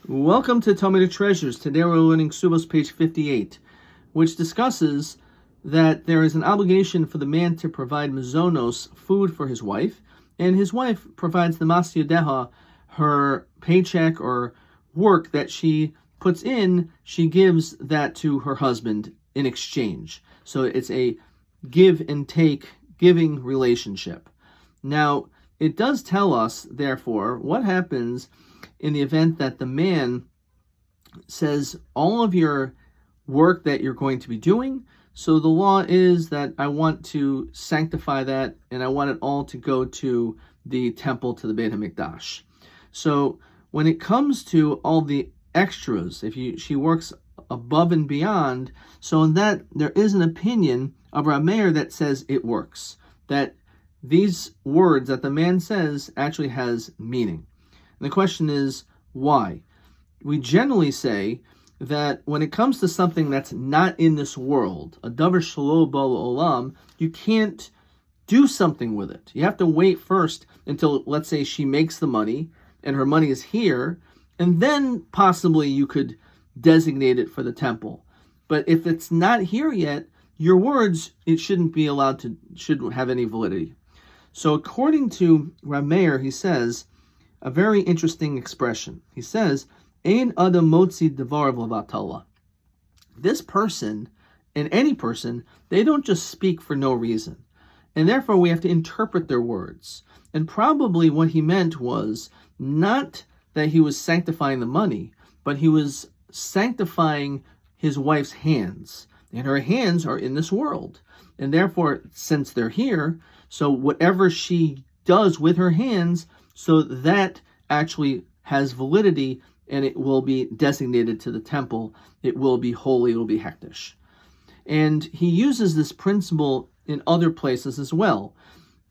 Welcome to Talmudic Treasures. Today we're learning Ketubot page 58, which discusses that there is an obligation for the man to provide mazonos, food for his wife, and his wife provides the mas yadeha, her paycheck or work that she puts in, she gives that to her husband in exchange. So it's a give and take, giving relationship. Now, it does tell us, therefore, what happens in the event that the man says all of your work that you're going to be doing. So the law is that I want to sanctify that and I want it all to go to the temple, to the Beit HaMikdash. So when it comes to all the extras, she works above and beyond, so in that there is an opinion of Rabbi that says it works, that these words that the man says actually has meaning. And the question is, why? We generally say that when it comes to something that's not in this world, a davar shelo ba olam, you can't do something with it. You have to wait first until, let's say, she makes the money and her money is here, and then possibly you could designate it for the temple. But if it's not here yet, your words, it shouldn't have any validity. So according to Rabbi, he says a very interesting expression. He says, Ein adam motzi devarav levatala. This person, and any person, they don't just speak for no reason. And therefore we have to interpret their words. And probably what he meant was not that he was sanctifying the money, but he was sanctifying his wife's hands. And her hands are in this world. And therefore, since they're here, so whatever she does with her hands, so that actually has validity and it will be designated to the temple. It will be holy, it will be hekdesh. And he uses this principle in other places as well.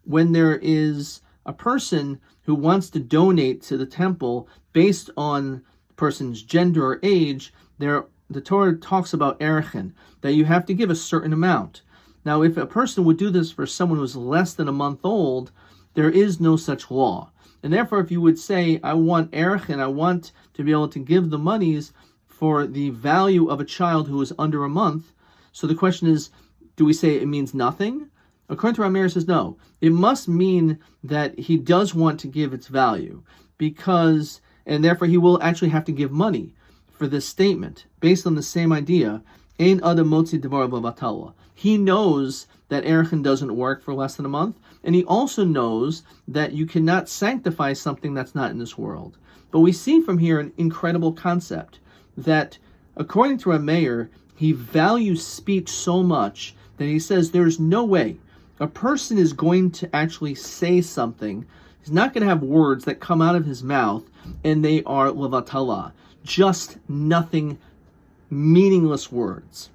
When there is a person who wants to donate to the temple based on the person's gender or age, the Torah talks about erechin, that you have to give a certain amount. Now, if a person would do this for someone who's less than a month old, there is no such law. And therefore, if you would say, I want erechin, I want to be able to give the monies for the value of a child who is under a month, so the question is, do we say it means nothing? According to Rabbi, says no. It must mean that he does want to give its value, and therefore he will actually have to give money for this statement, based on the same idea. Ein adam motzi devarav levatala. He knows that erechin doesn't work for less than a month, and he also knows that you cannot sanctify something that's not in this world. But we see from here an incredible concept, that according to Rabbi, he values speech so much that he says there's no way a person is going to actually say something. He's not going to have words that come out of his mouth and they are levatala, just nothing, meaningless words.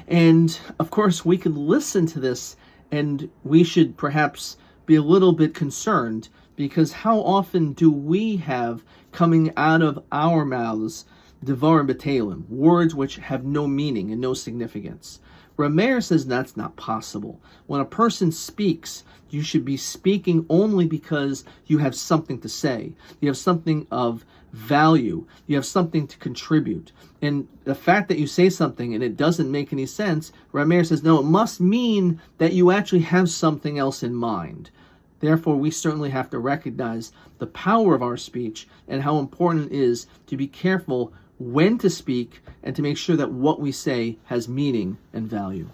And of course, we could listen to this and we should perhaps be a little bit concerned, because how often do we have coming out of our mouths devarim b'telim, words which have no meaning and no significance? Rabbi says that's not possible. When a person speaks, you should be speaking only because you have something to say. You have something of value. You have something to contribute. And the fact that you say something and it doesn't make any sense, Rabbi says, no, it must mean that you actually have something else in mind. Therefore, we certainly have to recognize the power of our speech and how important it is to be careful when to speak and to make sure that what we say has meaning and value.